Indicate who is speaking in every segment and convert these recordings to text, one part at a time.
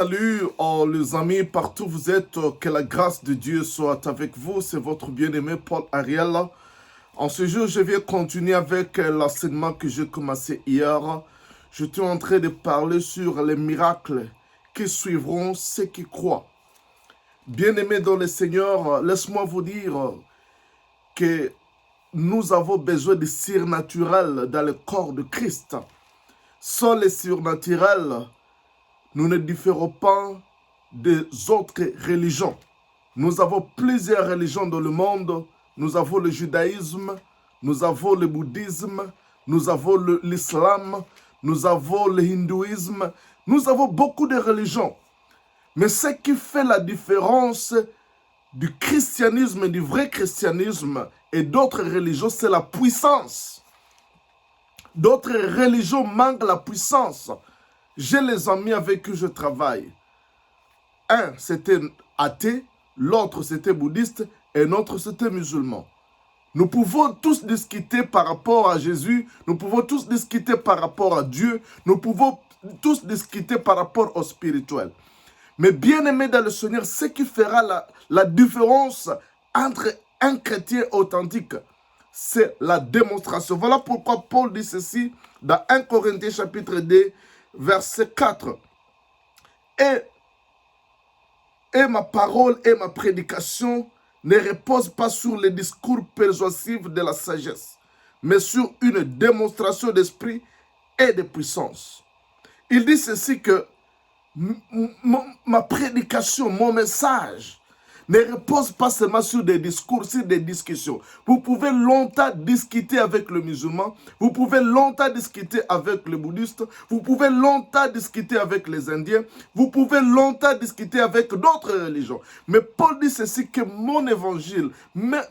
Speaker 1: Salut les amis, partout où vous êtes, que la grâce de Dieu soit avec vous. C'est votre bien-aimé Paul Ariel. En ce jour, je vais continuer avec l'enseignement que j'ai commencé hier. Je suis en train de parler sur les miracles qui suivront ceux qui croient. Bien-aimés dans le Seigneur, laisse-moi vous dire que nous avons besoin de surnaturel dans le corps de Christ. Sans les surnaturels, nous ne différons pas des autres religions. Nous avons plusieurs religions dans le monde. Nous avons le judaïsme, nous avons le bouddhisme, nous avons l'islam, nous avons le hindouisme. Nous avons beaucoup de religions. Mais ce qui fait la différence du christianisme, du vrai christianisme et d'autres religions, c'est la puissance. D'autres religions manquent la puissance. J'ai les amis avec qui je travaille. Un, c'était athée, l'autre, c'était bouddhiste, et l'autre, c'était musulman. Nous pouvons tous discuter par rapport à Jésus, nous pouvons tous discuter par rapport à Dieu, nous pouvons tous discuter par rapport au spirituel. Mais bien aimé dans le Seigneur, ce qui fera la différence entre un chrétien authentique, c'est la démonstration. Voilà pourquoi Paul dit ceci dans 1 Corinthiens chapitre 2, verset 4. Et ma parole et ma prédication ne reposent pas sur les discours persuasifs de la sagesse, mais sur une démonstration d'esprit et de puissance. Il dit ceci que ma prédication, mon message, ne repose pas seulement sur des discours, sur des discussions. Vous pouvez longtemps discuter avec le musulman, vous pouvez longtemps discuter avec le bouddhiste, vous pouvez longtemps discuter avec les Indiens, vous pouvez longtemps discuter avec d'autres religions. Mais Paul dit ceci, que mon évangile, ma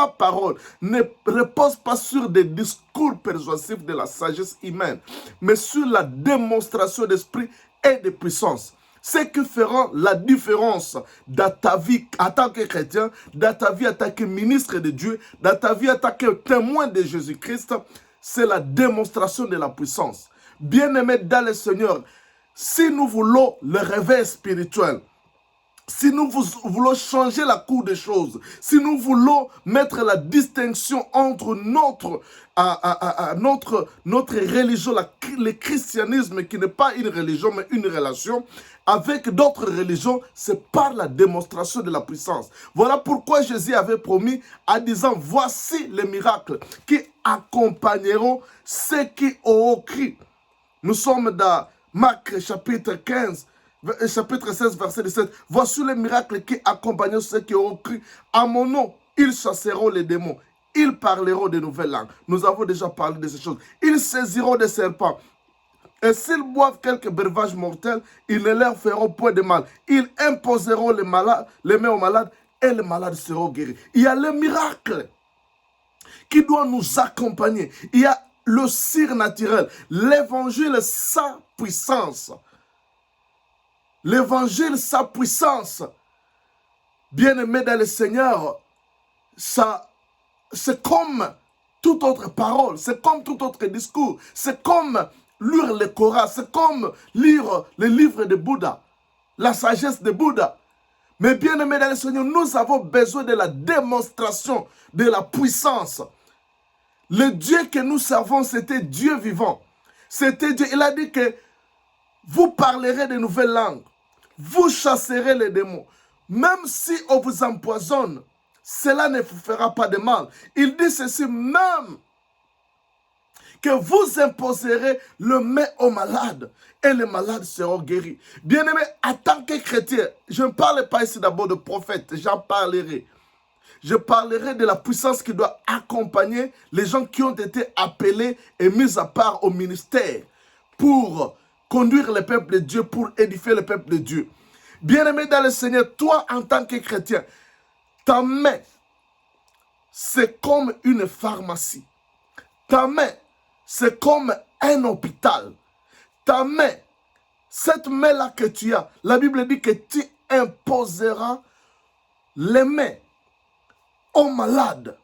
Speaker 1: parole, ne repose pas sur des discours persuasifs de la sagesse humaine, mais sur la démonstration d'esprit et de puissance. Ce qui fera la différence dans ta vie en tant que chrétien, dans ta vie en tant que ministre de Dieu, dans ta vie en tant que témoin de Jésus-Christ, c'est la démonstration de la puissance. Bien-aimés dans le Seigneur, si nous voulons le réveil spirituel, si nous voulons changer la cour des choses, si nous voulons mettre la distinction entre notre religion, le christianisme qui n'est pas une religion mais une relation, avec d'autres religions, c'est par la démonstration de la puissance. Voilà pourquoi Jésus avait promis en disant, voici les miracles qui accompagneront ceux qui auront cru. Nous sommes dans Marc chapitre 15, chapitre 16, verset 17. Voici les miracles qui accompagneront ceux qui auront cru. À mon nom, ils chasseront les démons. Ils parleront de nouvelles langues. Nous avons déjà parlé de ces choses. Ils saisiront des serpents. Et s'ils boivent quelques breuvages mortels, ils ne leur feront point de mal. Ils imposeront les mains aux malades et les malades seront guéris. Il y a le miracle qui doit nous accompagner. Il y a le surnaturel. L'évangile, sa puissance. L'évangile, sa puissance. Bien-aimé dans le Seigneur, c'est comme toute autre parole, c'est comme tout autre discours, c'est comme lire le Coran, c'est comme lire les livres de Bouddha, la sagesse de Bouddha. Mais bien-aimé dans le Seigneur, nous avons besoin de la démonstration de la puissance. Le Dieu que nous servons, c'était Dieu vivant. C'était Dieu. Il a dit que vous parlerez de nouvelles langues, vous chasserez les démons. Même si on vous empoisonne, cela ne vous fera pas de mal. Il dit ceci, même que vous imposerez le main aux malades et les malades seront guéris. Bien-aimé, en tant que chrétien, je ne parle pas ici d'abord de prophète, j'en parlerai. Je parlerai de la puissance qui doit accompagner les gens qui ont été appelés et mis à part au ministère pour conduire le peuple de Dieu, pour édifier le peuple de Dieu. Bien-aimé dans le Seigneur, toi en tant que chrétien, ta main, c'est comme une pharmacie. Ta main, c'est comme un hôpital. Ta main, cette main-là que tu as, la Bible dit que tu imposeras les mains aux malades,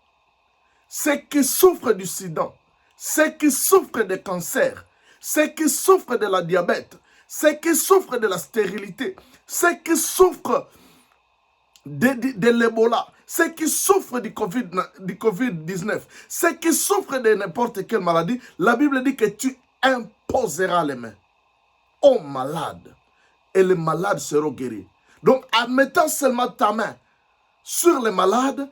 Speaker 1: ceux qui souffrent du sida, ceux qui souffrent de cancer, ceux qui souffrent de la diabète, ceux qui souffrent de la stérilité, ceux qui souffrent de l'Ebola, ceux qui souffrent du Covid-19, ceux qui souffrent de n'importe quelle maladie, la Bible dit que tu imposeras les mains aux malades et les malades seront guéris. Donc, en mettant seulement ta main sur les malades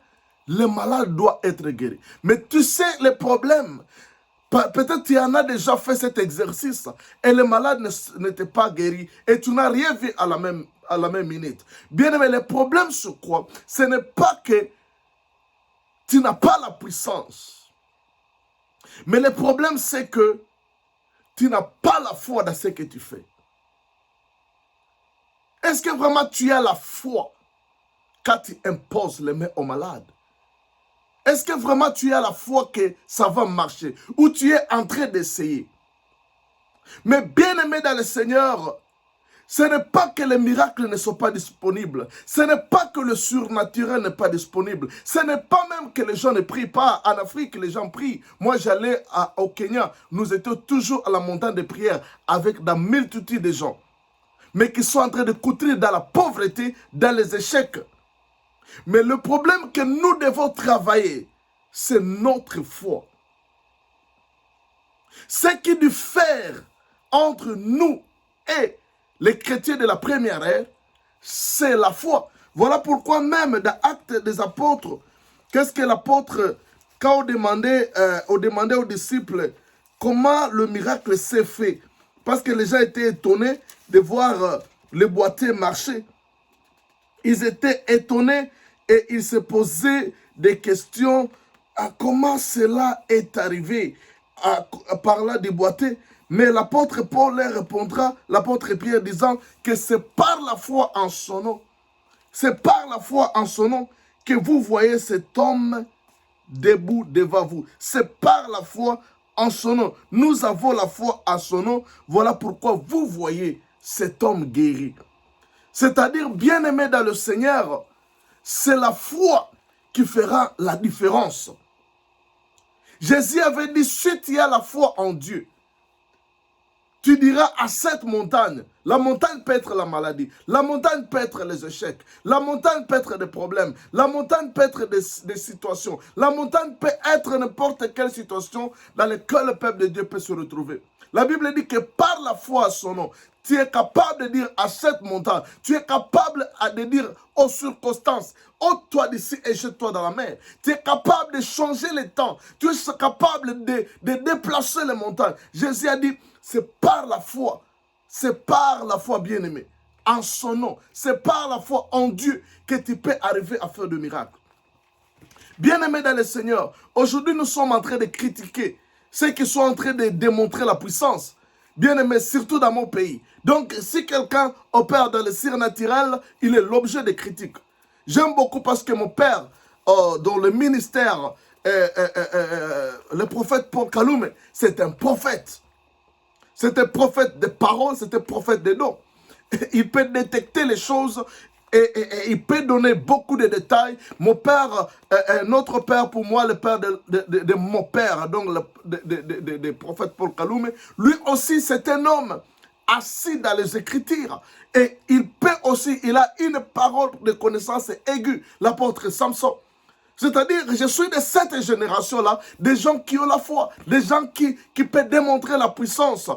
Speaker 1: doit être guéri. Mais tu sais, les problèmes, peut-être tu en as déjà fait cet exercice et le malade n'était pas guéri et tu n'as rien vu à la même minute. Bien aimé, le problème c'est quoi? Ce n'est pas que tu n'as pas la puissance. Mais le problème c'est que tu n'as pas la foi dans ce que tu fais. Est-ce que vraiment tu as la foi quand tu imposes les mains aux malades? Est-ce que vraiment tu as la foi que ça va marcher? Ou tu es en train d'essayer? Mais bien aimé dans le Seigneur, ce n'est pas que les miracles ne sont pas disponibles. Ce n'est pas que le surnaturel n'est pas disponible. Ce n'est pas même que les gens ne prient pas. En Afrique, les gens prient. Moi, j'allais au Kenya. Nous étions toujours à la montagne de prière avec la multitude de gens. Mais qui sont en train de coutrir dans la pauvreté, dans les échecs. Mais le problème que nous devons travailler, c'est notre foi. Ce qui diffère entre nous et les chrétiens de la première ère, c'est la foi. Voilà pourquoi même dans Actes des Apôtres, qu'est-ce que l'apôtre, quand on demandait aux disciples comment le miracle s'est fait, parce que les gens étaient étonnés de voir les boiteux marcher. Ils étaient étonnés et ils se posaient des questions à comment cela est arrivé par là des boiteux. Mais l'apôtre Paul leur répondra, l'apôtre Pierre disant que c'est par la foi en son nom. C'est par la foi en son nom que vous voyez cet homme debout devant vous. C'est par la foi en son nom. Nous avons la foi en son nom. Voilà pourquoi vous voyez cet homme guéri. C'est-à-dire, bien-aimé dans le Seigneur, c'est la foi qui fera la différence. Jésus avait dit, si tu as la foi en Dieu, tu diras à cette montagne, la montagne peut être la maladie, la montagne peut être les échecs, la montagne peut être des problèmes, la montagne peut être des situations, la montagne peut être n'importe quelle situation dans laquelle le peuple de Dieu peut se retrouver. La Bible dit que par la foi à son nom, tu es capable de dire à cette montagne, tu es capable de dire aux circonstances, ôte-toi d'ici et jette-toi dans la mer. Tu es capable de changer les temps, tu es capable de déplacer les montagnes. Jésus a dit, c'est par la foi bien-aimé, en son nom, c'est par la foi en Dieu que tu peux arriver à faire des miracles. Bien-aimé dans le Seigneur, aujourd'hui nous sommes en train de critiquer ceux qui sont en train de démontrer la puissance. Bien-aimé, surtout dans mon pays. Donc, si quelqu'un opère dans le surnaturel, il est l'objet de critiques. J'aime beaucoup parce que mon père, dans le ministère, le prophète Paul Kalume, c'est un prophète. C'est un prophète de paroles, c'est un prophète de dons. Il peut détecter les choses et il peut donner beaucoup de détails. Mon père, notre père pour moi, le père de mon père, donc le prophète Paul Kalume, lui aussi c'est un homme assis dans les Écritures. Et il peut aussi, il a une parole de connaissance aiguë, l'apôtre Samson. C'est-à-dire, je suis de cette génération-là, des gens qui ont la foi, des gens qui peuvent démontrer la puissance